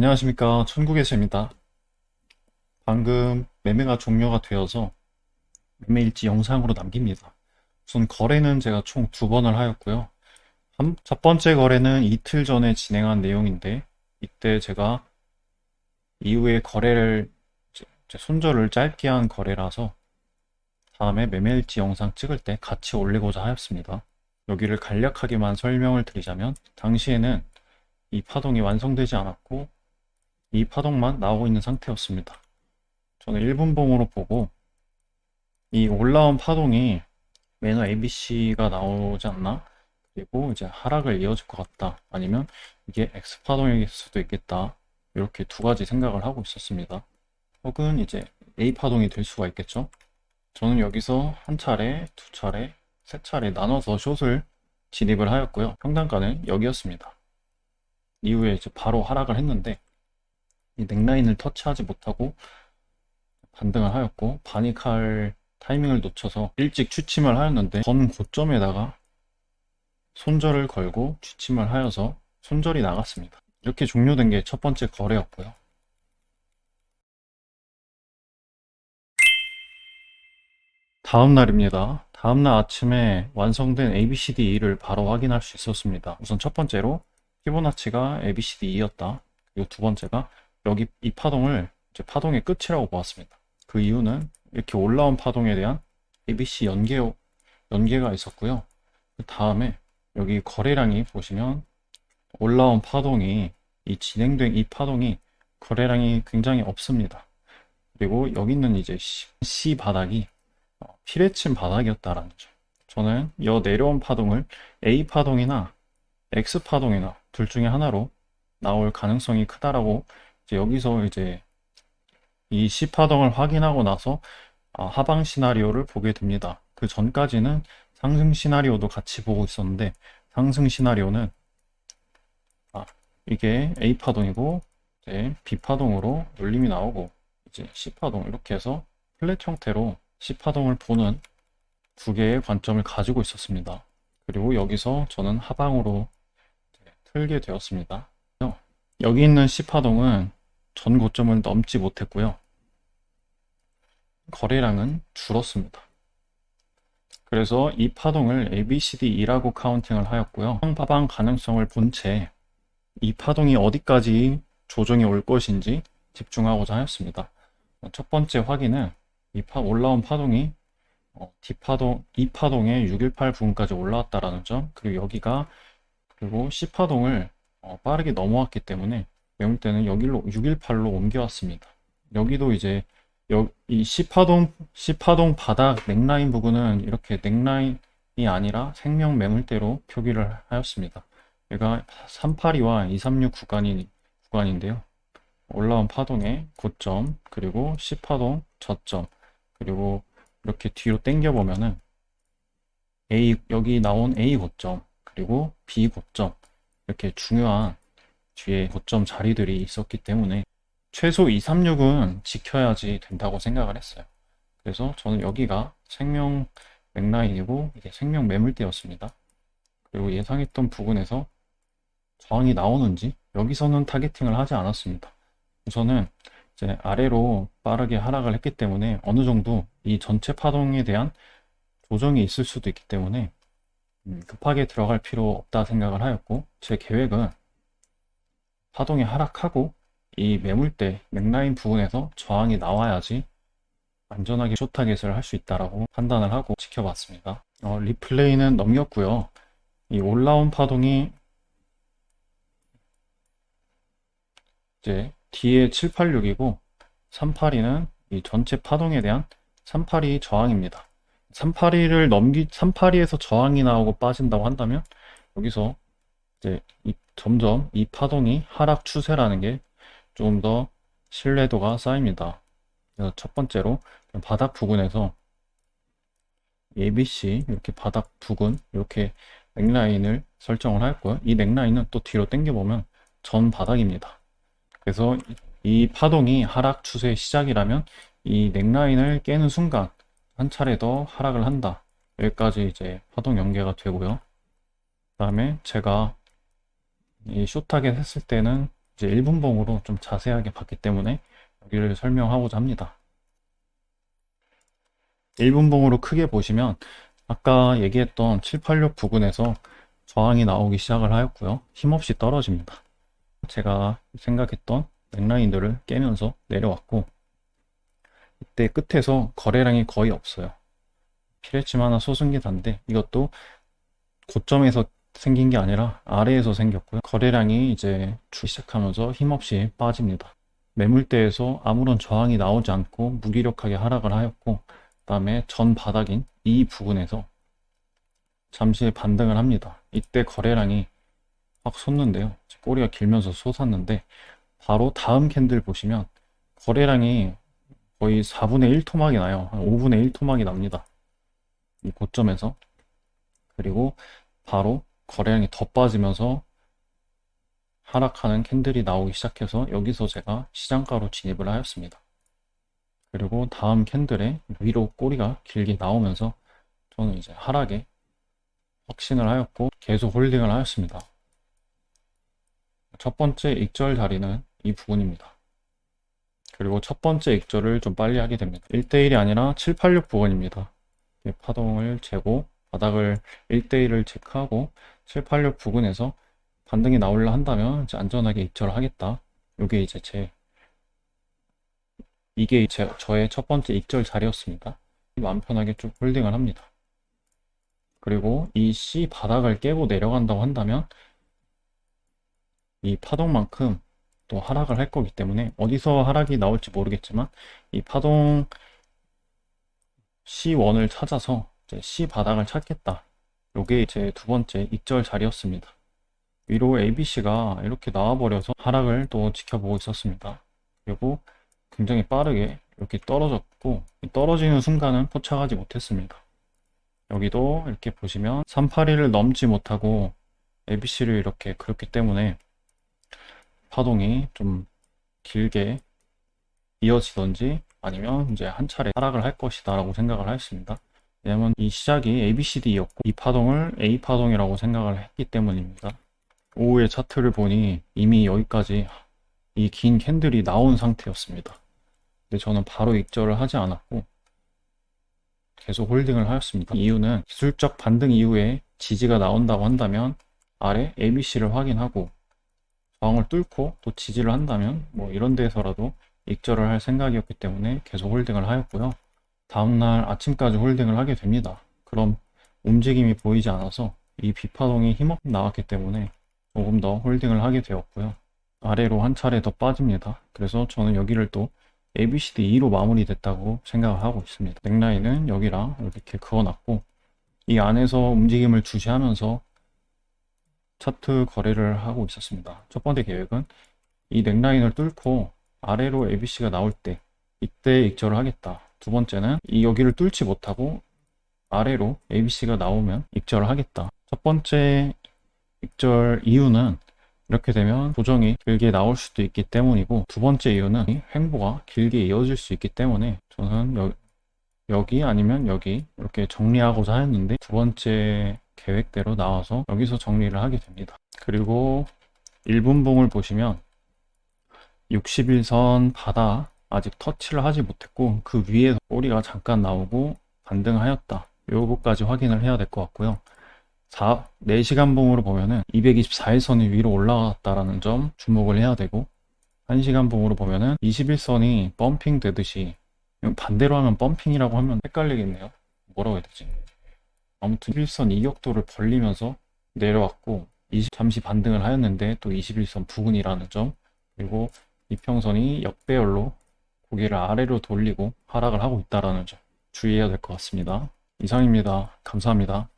안녕하십니까. 천국의 쇠입니다. 방금 매매가 종료가 되어서 매매일지 영상으로 남깁니다. 우선 거래는 제가 총 두 번을 하였고요. 첫 번째 거래는 이틀 전에 진행한 내용인데, 이때 제가 이후에 거래를 손절을 짧게 한 거래라서 다음에 매매일지 영상 찍을 때 같이 올리고자 하였습니다. 여기를 간략하게만 설명을 드리자면, 당시에는 이 파동이 완성되지 않았고 이 파동만 나오고 있는 상태였습니다. 저는 1분봉으로 보고 이 올라온 파동이 매너 ABC가 나오지 않나? 그리고 이제 하락을 이어질 것 같다. 아니면 이게 X파동일 수도 있겠다. 이렇게 두 가지 생각을 하고 있었습니다. 혹은 이제 A파동이 될 수가 있겠죠. 저는 여기서 한 차례, 두 차례, 세 차례 나눠서 숏을 진입을 하였고요. 평단가는 여기였습니다. 이후에 이제 바로 하락을 했는데 이 넥라인을 터치하지 못하고 반등을 하였고, 반익할 타이밍을 놓쳐서 일찍 취침을 하였는데 전 고점에다가 손절을 걸고 취침을 하여서 손절이 나갔습니다. 이렇게 종료된 게 첫 번째 거래였고요. 다음 날입니다. 다음 날 아침에 완성된 ABCDE를 바로 확인할 수 있었습니다. 우선 첫 번째로 피보나치가 ABCDE였다. 그리고 두 번째가 여기 이 파동을 이제 파동의 끝이라고 보았습니다. 그 이유는 이렇게 올라온 파동에 대한 ABC 연계가 있었고요. 그 다음에 여기 거래량이 보시면 올라온 파동이 진행된 이 파동이 거래량이 굉장히 없습니다. 그리고 여기 있는 이제 C 바닥이 피레침 바닥이었다라는 점. 저는 이 내려온 파동을 A 파동이나 X 파동이나 둘 중에 하나로 나올 가능성이 크다라고 여기서 이제 이 C 파동을 확인하고 나서 하방 시나리오를 보게 됩니다. 그 전까지는 상승 시나리오도 같이 보고 있었는데, 상승 시나리오는 이게 A 파동이고 이제 B 파동으로 눌림이 나오고 이제 C 파동 이렇게 해서 플랫 형태로 C 파동을 보는 두 개의 관점을 가지고 있었습니다. 그리고 여기서 저는 하방으로 틀게 되었습니다. 여기 있는 C 파동은 전 고점을 넘지 못했고요. 거래량은 줄었습니다. 그래서 이 파동을 ABCDE라고 카운팅을 하였고요. 하방 가능성을 본 채 이 파동이 어디까지 조정이 올 것인지 집중하고자 하였습니다. 첫 번째 확인은 올라온 파동이 D파동, E파동의 618 부분까지 올라왔다라는 점, 그리고 여기가 그리고 C파동을 빠르게 넘어왔기 때문에 매물 때는 여기로 618로 옮겨왔습니다. 여기도 이제 이 C파동 바닥 넥라인 부분은 이렇게 넥라인이 아니라 생명 매물대로 표기를 하였습니다. 얘가 382와 236 구간인데요. 올라온 파동의 고점, 그리고 C파동 저점, 그리고 이렇게 뒤로 당겨 보면은 여기 나온 A 고점, 그리고 B 고점, 이렇게 중요한 뒤에 고점 자리들이 있었기 때문에 최소 236은 지켜야지 된다고 생각을 했어요. 그래서 저는 여기가 생명 맥라인이고 이게 생명 매물대였습니다. 그리고 예상했던 부분에서 저항이 나오는지 여기서는 타겟팅을 하지 않았습니다. 우선은 이제 아래로 빠르게 하락을 했기 때문에 어느 정도 이 전체 파동에 대한 조정이 있을 수도 있기 때문에 급하게 들어갈 필요 없다 생각을 하였고, 제 계획은 파동이 하락하고 이 매물대 맥라인 부분에서 저항이 나와야지 안전하게 숏 타겟을 할 수 있다라고 판단을 하고 지켜봤습니다. 리플레이는 넘겼고요. 이 올라온 파동이 이제 뒤에 786이고 382는 이 전체 파동에 대한 382 저항입니다. 382에서 저항이 나오고 빠진다고 한다면 여기서 이제 점점 이 파동이 하락 추세라는 게 좀 더 신뢰도가 쌓입니다. 그래서 첫 번째로 바닥 부근에서 ABC 이렇게 바닥 부근 이렇게 넥라인을 설정을 했고요. 이 넥라인은 또 뒤로 당겨 보면 전 바닥입니다. 그래서 이 파동이 하락 추세의 시작이라면 이 넥라인을 깨는 순간 한 차례 더 하락을 한다. 여기까지 이제 파동 연계가 되고요. 그 다음에 제가 이 숏타겟 했을 때는 이제 1분봉으로 좀 자세하게 봤기 때문에 여기를 설명하고자 합니다. 1분봉으로 크게 보시면 아까 얘기했던 786 부근에서 저항이 나오기 시작을 하였고요. 힘없이 떨어집니다. 제가 생각했던 넥라인들을 깨면서 내려왔고, 이때 끝에서 거래량이 거의 없어요. 피레침 하나 솟은 게 단데 이것도 고점에서 생긴 게 아니라 아래에서 생겼고요. 거래량이 이제 주기 시작하면서 힘없이 빠집니다. 매물대에서 아무런 저항이 나오지 않고 무기력하게 하락을 하였고, 그 다음에 전 바닥인 이 부분에서 잠시 반등을 합니다. 이때 거래량이 확 솟는데요. 꼬리가 길면서 솟았는데 바로 다음 캔들 보시면 거래량이 거의 4분의 1 토막이 나요. 한 5분의 1 토막이 납니다. 이 고점에서. 그리고 바로 거래량이 더 빠지면서 하락하는 캔들이 나오기 시작해서 여기서 제가 시장가로 진입을 하였습니다. 그리고 다음 캔들에 위로 꼬리가 길게 나오면서 저는 이제 하락에 확신을 하였고 계속 홀딩을 하였습니다. 첫 번째 익절 자리는 이 부분입니다. 그리고 첫 번째 익절을 좀 빨리 하게 됩니다. 1대1이 아니라 786 부근입니다. 파동을 재고 바닥을 1대1을 체크하고 786 부근에서 반등이 나오려 한다면 이제 안전하게 익절을 하겠다. 이게 이제 저의 첫 번째 익절 자리였습니다. 마음 편하게 쭉 홀딩을 합니다. 그리고 이 C 바닥을 깨고 내려간다고 한다면 이 파동만큼 또 하락을 할 거기 때문에 어디서 하락이 나올지 모르겠지만 이 파동 C1을 찾아서 이제 C 바닥을 찾겠다. 요게 제 두 번째 익절 자리였습니다. 위로 ABC가 이렇게 나와버려서 하락을 또 지켜보고 있었습니다. 그리고 굉장히 빠르게 이렇게 떨어졌고 떨어지는 순간은 포착하지 못했습니다. 여기도 이렇게 보시면 381을 넘지 못하고 ABC를 이렇게 그렸기 때문에 파동이 좀 길게 이어지던지 아니면 이제 한 차례 하락을 할 것이다 라고 생각을 했습니다. 왜냐면 이 시작이 ABCD였고 이 파동을 A파동이라고 생각을 했기 때문입니다. 오후에 차트를 보니 이미 여기까지 이 긴 캔들이 나온 상태였습니다. 근데 저는 바로 익절을 하지 않았고 계속 홀딩을 하였습니다. 이유는 기술적 반등 이후에 지지가 나온다고 한다면 아래 ABC를 확인하고 저항을 뚫고 또 지지를 한다면 뭐 이런 데서라도 익절을 할 생각이었기 때문에 계속 홀딩을 하였고요. 다음날 아침까지 홀딩을 하게 됩니다. 그럼 움직임이 보이지 않아서 이 비파동이 힘없게 나왔기 때문에 조금 더 홀딩을 하게 되었고요. 아래로 한 차례 더 빠집니다. 그래서 저는 여기를 또 ABCD 2로 마무리됐다고 생각을 하고 있습니다. 넥라인은 여기랑 이렇게 그어놨고 이 안에서 움직임을 주시하면서 차트 거래를 하고 있었습니다. 첫 번째 계획은 이 넥라인을 뚫고 아래로 ABC가 나올 때 이때 익절을 하겠다. 두 번째는 이 여기를 뚫지 못하고 아래로 ABC가 나오면 익절을 하겠다. 첫 번째 익절 이유는 이렇게 되면 조정이 길게 나올 수도 있기 때문이고, 두 번째 이유는 이 횡보가 길게 이어질 수 있기 때문에 저는 여기 아니면 여기 이렇게 정리하고자 했는데 두 번째 계획대로 나와서 여기서 정리를 하게 됩니다. 그리고 1분봉을 보시면 60일선 바닥 아직 터치를 하지 못했고 그 위에서 꼬리가 잠깐 나오고 반등하였다. 요거까지 확인을 해야 될 것 같고요. 4시간 봉으로 보면은 224일선이 위로 올라갔다라는 점 주목을 해야 되고, 1시간 봉으로 보면은 21선이 펌핑 되듯이, 반대로 하면 펌핑이라고 하면 헷갈리겠네요. 뭐라고 해야 되지? 아무튼 21선 이격도를 벌리면서 내려왔고 잠시 반등을 하였는데 또 21선 부근이라는 점, 그리고 이평선이 역배열로 고개를 아래로 돌리고 하락을 하고 있다라는 점 주의해야 될 것 같습니다. 이상입니다. 감사합니다.